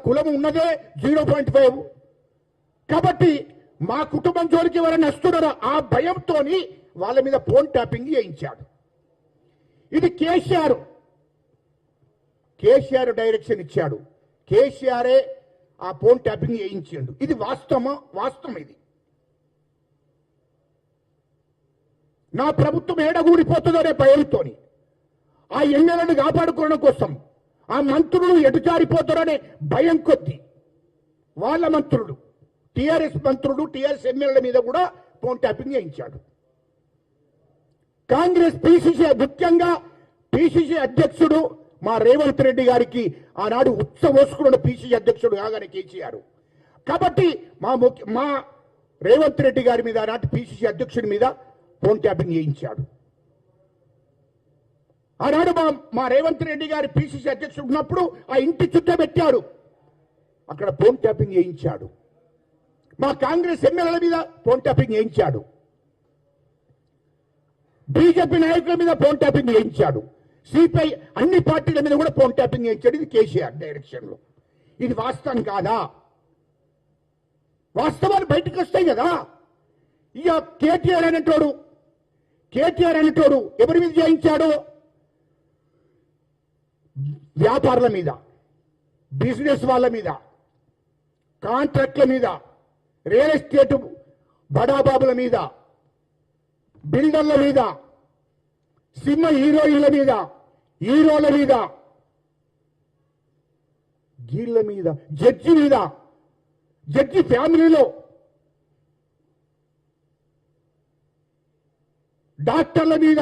కులం ఉన్నదే 0.5. కాబట్టి మా కుటుంబం జోలికి ఎవరైనా వస్తున్నారో ఆ భయంతో వాళ్ళ మీద ఫోన్ ట్యాపింగ్ చేయించాడు. ఇది కేసీఆర్ డైరెక్షన్ ఇచ్చాడు. కేసీఆరే ఆ ఫోన్ ట్యాపింగ్ చేయించాడు. ఇది వాస్తవం. ఇది నా ప్రభుత్వం ఏడగూడిపోతుందో అనే భయంతో ఆ ఎమ్మెల్యేలను కాపాడుకోవడం కోసం ఆ మంత్రులు ఎటుచారిపోతారనే భయం కొద్ది వాళ్ళ మంత్రులు టీఆర్ఎస్ ఎమ్మెల్యేల మీద కూడా ఫోన్ ట్యాపింగ్ చేయించాడు. కాంగ్రెస్ ముఖ్యంగా పిసిసి అధ్యక్షుడు మా రేవంత్ రెడ్డి గారికి ఆనాడు ఉత్సవోసుకున్న పిసిసి అధ్యక్షుడు కాగానే కేసీఆర్. కాబట్టి మా రేవంత్ రెడ్డి గారి మీద ఆనాటి పిసిసి అధ్యక్షుడి మీద ఫోన్ ట్యాపింగ్ చేయించాడు. ఆనాడు మా రేవంత్ రెడ్డి గారి పిసిసి అధ్యక్షుడు ఉన్నప్పుడు ఆ ఇంటి చుట్టూ పెట్టాడు. అక్కడ ఫోన్ ట్యాపింగ్ చేయించాడు. మా కాంగ్రెస్ ఎమ్మెల్యేల మీద ఫోన్ ట్యాపింగ్ చేయించాడు. బీజేపీ నాయకుల మీద ఫోన్ ట్యాపింగ్ చేయించాడు. సిపిఐ అన్ని పార్టీల మీద కూడా ఫోన్ ట్యాపింగ్ చేయించాడు. ఇది కేసీఆర్ డైరెక్షన్ లో. ఇది వాస్తవం కాదా? వాస్తవాలు బయటకు వస్తాయి కదా. ఇక కేటీఆర్ అనేటోడు ఎవరి మీద చేయించాడు? వ్యాపారుల మీద, బిజినెస్ వాళ్ళ మీద, కాంట్రాక్ట్ల మీద, రియల్ ఎస్టేట్ బడాబాబుల మీద, బిల్డర్ల మీద, సినిమా హీరోల మీద, గీళ్ల మీద, జడ్జి ఫ్యామిలీలో, డాక్టర్ల మీద,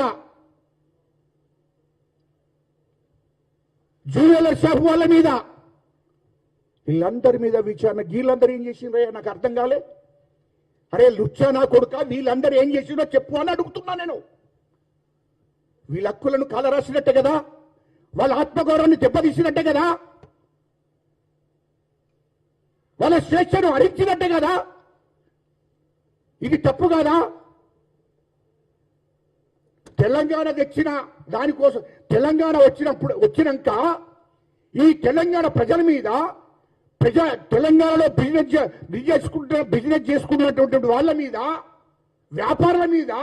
జ్యువెలర్ షాప్ వాళ్ళ మీద, వీళ్ళందరి మీద విచారణ. వీళ్ళందరూ ఏం చేసిండ్రయ్యా నాకు అర్థం కాలే. అరే లుచ్చా నా కొడుక, వీళ్ళందరూ ఏం చేసిందో చెప్పు అని అడుగుతున్నా నేను. వీళ్ళ హక్కులను కాలరాసినట్టే కదా, వాళ్ళ ఆత్మగౌరవాన్ని దెబ్బతీసినట్టే కదా, వాళ్ళ స్వేచ్ఛను హరించినట్టే కదా. ఇది తప్పు కాదా? తెలంగాణ తెచ్చిన దానికోసం తెలంగాణ వచ్చినాక ఈ తెలంగాణ ప్రజల మీద తెలంగాణలో బిజినెస్ చేసుకున్నటువంటి వాళ్ళ మీద, వ్యాపారుల మీద,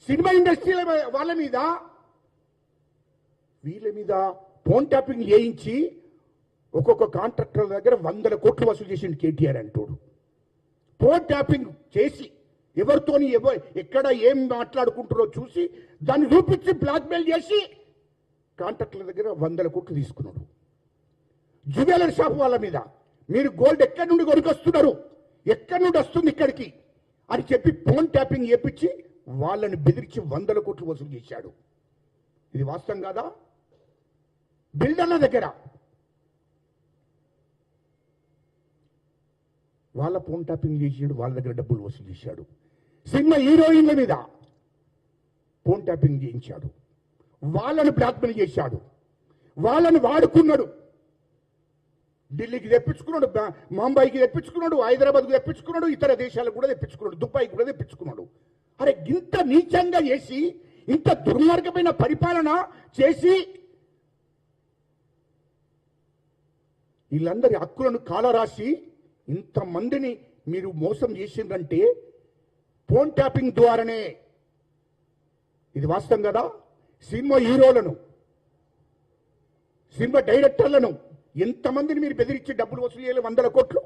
సినిమా ఇండస్ట్రీల వాళ్ళ మీద, వీళ్ళ మీద ఫోన్ ట్యాపింగ్ చేయించి ఒక్కొక్క కాంట్రాక్టర్ దగ్గర 100 కోట్లు వసూలు చేసిండు కేటీఆర్ అంటోడు. ఫోన్ ట్యాపింగ్ చేసి ఎవరితోని ఎక్కడ ఏం మాట్లాడుకుంటారో చూసి దాన్ని చూపించి బ్లాక్మెయిల్ చేసి కాంట్రాక్టర్ల దగ్గర 100 కోట్లు తీసుకున్నాడు. జ్యువెలర్ షాప్ వాళ్ళ మీద మీరు గోల్డ్ ఎక్కడి నుండి కొనుకొస్తున్నారు, ఎక్కడి నుండి వస్తుంది ఇక్కడికి అని చెప్పి ఫోన్ ట్యాపింగ్ చేపించి వాళ్ళని బెదిరించి 100 కోట్లు వసూలు చేశాడు. ఇది వాస్తవం కాదా? బిల్డర్ల దగ్గర వాళ్ళ ఫోన్ ట్యాపింగ్ చేసాడు, వాళ్ళ దగ్గర డబ్బులు వసూలు చేశాడు. సినిమా హీరోయిన్ల మీద ఫోన్ ట్యాపింగ్ చేయించాడు, వాళ్ళని బ్లాక్మెయిల్ చేశాడు, వాళ్ళని వాడుకున్నాడు. ఢిల్లీకి తెప్పించుకున్నాడు, ముంబైకి తెప్పించుకున్నాడు, హైదరాబాద్కి తెప్పించుకున్నాడు, ఇతర దేశాలకు కూడా తెప్పించుకున్నాడు, దుబాయ్కి కూడా తెప్పించుకున్నాడు. అరే ఇంత నీచంగా చేసి, ఇంత దుర్మార్గమైన పరిపాలన చేసి వీళ్ళందరి హక్కులను కాలరాసి ఇంతమందిని మీరు మోసం చేసిందంటే ఫోన్ ట్యాపింగ్ ద్వారానే. ఇది వాస్తవం కదా? సినిమా హీరోలను, సినిమా డైరెక్టర్లను ఎంతమందిని మీరు బెదిరించి డబ్బులు వసూలు చేయాలి 100 కోట్లు.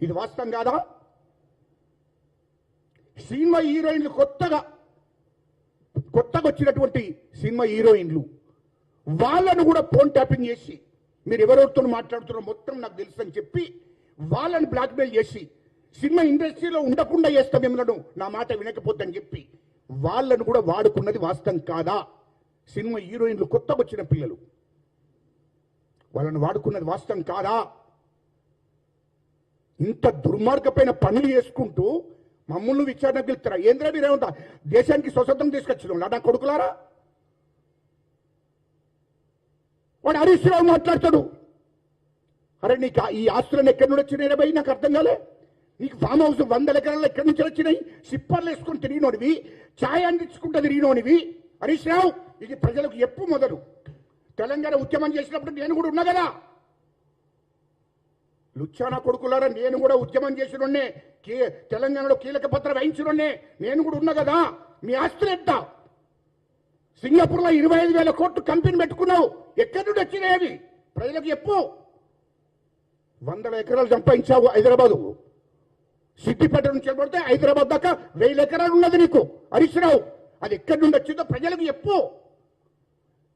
ఇది వాస్తవం కాదా? సినిమా హీరోయిన్లు కొత్తగా వచ్చినటువంటి సినిమా హీరోయిన్లు వాళ్ళను కూడా ఫోన్ ట్యాపింగ్ చేసి మీరు ఎవరెవరితో మాట్లాడుతున్నారో మొత్తం నాకు తెలుసు అని చెప్పి వాళ్ళని బ్లాక్మెయిల్ చేసి సినిమా ఇండస్ట్రీలో ఉండకుండా చేస్తాం మిమ్మల్ని, నా మాట వినకపోద్దని చెప్పి వాళ్ళను కూడా వాడుకున్నది వాస్తవం కాదా? సినిమా హీరోయిన్లు కొత్తగా వచ్చిన పిల్లలు వాళ్ళని వాడుకున్నది వాస్తవం కాదా? ఇంత దుర్మార్గమైన పనులు చేసుకుంటూ మమ్మల్ని విచారణకు వెళ్తారా? ఏంద్రా మీరేమంటా దేశానికి స్వతంత్రం తీసుకొచ్చిన నా కొడుకులారా? వాడు హరీష్ రావు మాట్లాడతాడు, అరే నీకు ఈ ఆస్తులను ఎక్కడి నుండి వచ్చినాయి భయ్ నాకు అర్థం కాలే. నీకు ఫామ్ హౌస్ 100 ఎకరాలు ఎక్కడి నుంచి వచ్చినాయి? సిప్పర్లు వేసుకొని తిరిగినోనివి, ఛాయ్ అందించుకుంటూ తిరిగినోనివి హరీష్ రావు. ఇది ప్రజలకు ఎప్పు మొదలు. తెలంగాణ ఉద్యమం చేసినప్పుడు నేను కూడా ఉన్నా కదా. లుచ్చానా కొడుకులారా, నేను కూడా ఉద్యమం చేసినోన్నే, తెలంగాణలో కీలక పత్ర వహించినోన్నే, నేను కూడా ఉన్నా కదా. మీ ఆస్తులు ఎంత? సింగపూర్లో 25,000 కోట్లు కంపెనీ పెట్టుకున్నావు, ఎక్కడి నుండి వచ్చినాయి? ప్రజలకు చెప్పు. 100 ఎకరాలు సంపాదించావు హైదరాబాదు, సిద్దిపేట నుంచి పడితే హైదరాబాద్ దాకా 1000 ఎకరాలు ఉన్నది నీకు హరీష్ రావు. అది ఎక్కడి నుండి వచ్చిందో ప్రజలకు చెప్పు.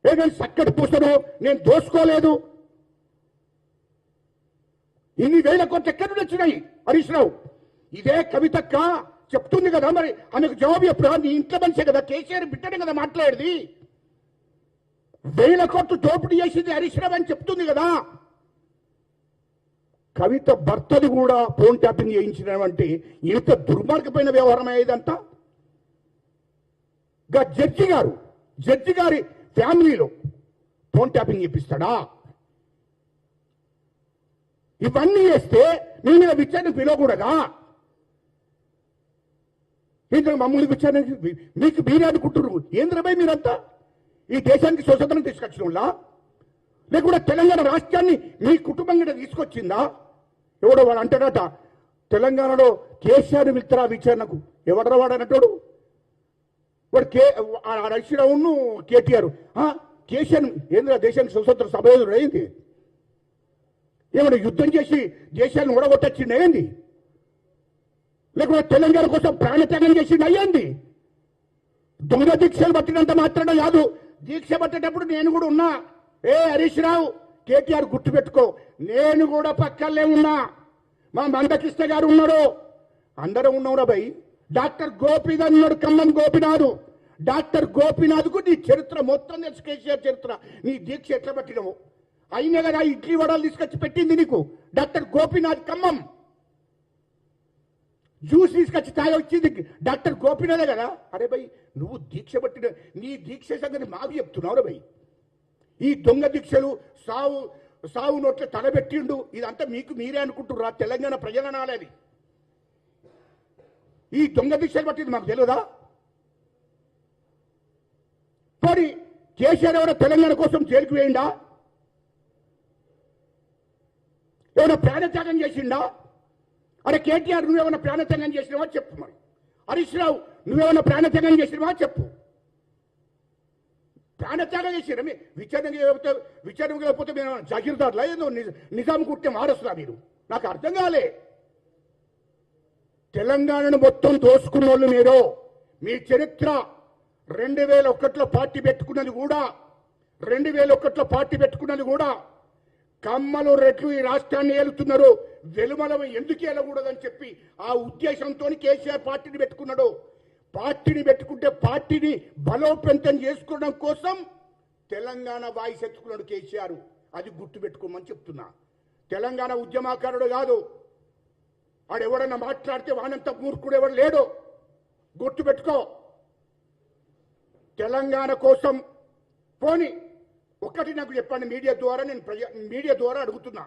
నేను చక్కటి పూసను, నేను దోసుకోలేదు. ఇన్ని 1000 కోట్లు ఎక్కడి నుండి వచ్చినాయి హరీష్ రావు? ఇదే కవితక్క చెప్తుంది కదా, మరి ఆమెకు జవాబు ఎప్పుడు? నీ ఇంట్లో మనిషే కదా, కేసీఆర్ బిడ్డనే కదా మాట్లాడేది. 1000 కోట్లు దోపిడీ చేసింది హరీష్ రావు అని చెప్తుంది కదా. కవిత భర్తది కూడా ఫోన్ ట్యాపింగ్ చేయించినటువంటి ఇంత దుర్మార్గమైన వ్యవహారం అయ్యేదంతా. జడ్జి గారి ఫ్యామిలీలో ఫోన్ ట్యాపింగ్ చేపిస్తాడా? ఇవన్నీ చేస్తే నీ మీద విచారణ పిలవకూడదా? ఇందులో మమ్మల్ని విచారణ మీకు మీరే అనుకుంటున్నారు. ఏంద్రపై మీరంతా ఈ దేశానికి స్వతంత్రం తీసుకొచ్చిన వాళ్ళ, లేకుండా తెలంగాణ రాష్ట్రాన్ని మీ కుటుంబం కూడా తీసుకొచ్చిందా? ఎవడో వాడు అంటాడట, తెలంగాణలో కేసీఆర్ మిత్రా విచారణకు ఎవడరా వాడు అన్నట్టు. వాడు హరీష్రావును కేటీఆర్ కేసీఆర్ ఏంద్ర దేశానికి స్వతంత్ర సభ్యుడు అయింది? ఏమైనా యుద్ధం చేసి దేశాన్ని ఓడగొట్టచ్చింది అయ్యింది? లేకుంటే తెలంగాణ కోసం ప్రాణత్యాగం చేసింది అయ్యింది? దొంగ దీక్షలు పట్టినంత మాత్రమే కాదు, దీక్ష పట్టేటప్పుడు నేను కూడా ఉన్నా. హరీష్ రావు, కేటీఆర్ గుర్తుపెట్టుకో, నేను కూడా పక్కనే ఉన్నా. మా మందకృష్ణ గారు ఉన్నారు, అందరూ ఉన్నారా భయ్. డాక్టర్ గోపీనాథ్ ఉన్నాడు, ఖమ్మం గోపీనాథ్. డాక్టర్ గోపీనాథ్కు నీ చరిత్ర మొత్తం తెలుసు, కేసీఆర్ చరిత్ర. నీ దీక్ష ఎట్లా పట్టినవు అయినా కదా, ఇడ్లీ వడాలు తీసుకొచ్చి పెట్టింది నీకు డాక్టర్ గోపీనాథ్ ఖమ్మం. జ్యూస్ తీసుకొచ్చి తాగి వచ్చింది డాక్టర్ గోపీనాథే కదా. అరే భయ్, నువ్వు దీక్ష పట్టిన నీ దీక్ష సంగతి మాకు చెప్తున్నావు భయ్. ఈ దొంగ దీక్షలు, సావు నోట్ల తలబెట్టిండు, ఇదంతా మీకు మీరే అనుకుంటున్నారా? తెలంగాణ ప్రజల నాలని ఈ దొంగ దీక్షలు పట్టింది మాకు తెలియదా? పోనీ కేసీఆర్ ఎవరో తెలంగాణ కోసం జైలుకు వేయండా? ఏమైనా ప్రాణత్యాగం చేసిండా? అరే కేటీఆర్, నువ్వేమైనా ప్రాణత్యాగం చేసినావా చెప్పు. మరి హరీష్ రావు, నువ్వేమైనా ప్రాణత్యాగం చేసినావా చెప్పు. ప్రాణత్యాగం చేసినా? విచారణ లేకపోతే మేము జాగీర్దారులా? ఏదో నిజాం కుట్టే మారుస్తున్నా మీరు? నాకు అర్థం కాలే. తెలంగాణను మొత్తం దోసుకున్న వాళ్ళు మీరు. మీ చరిత్ర 2001లో పార్టీ పెట్టుకున్నది కూడా, 2001లో పార్టీ పెట్టుకున్నది కూడా కమ్మలు రెట్లు ఈ రాష్ట్రాన్ని ఏలుతున్నారు, వెలుమల ఎందుకు ఏలకూడదని చెప్పి ఆ ఉద్దేశంతో కేసీఆర్ పార్టీని పెట్టుకున్నాడు. పార్టీని పెట్టుకుంటే పార్టీని బలోపేతం చేసుకోవడం కోసం తెలంగాణ వాయిస్ ఎత్తుకున్నాడు కేసీఆర్. అది గుర్తుపెట్టుకోమని చెప్తున్నా. తెలంగాణ ఉద్యమకారుడు కాదు ఆడెవడన్నా మాట్లాడితే వానంత మూర్ఖుడు ఎవడు లేడు, గుర్తుపెట్టుకో. తెలంగాణ కోసం పోని ఒక్కటి నాకు చెప్పండి, మీడియా ద్వారా నేను మీడియా ద్వారా అడుగుతున్నా.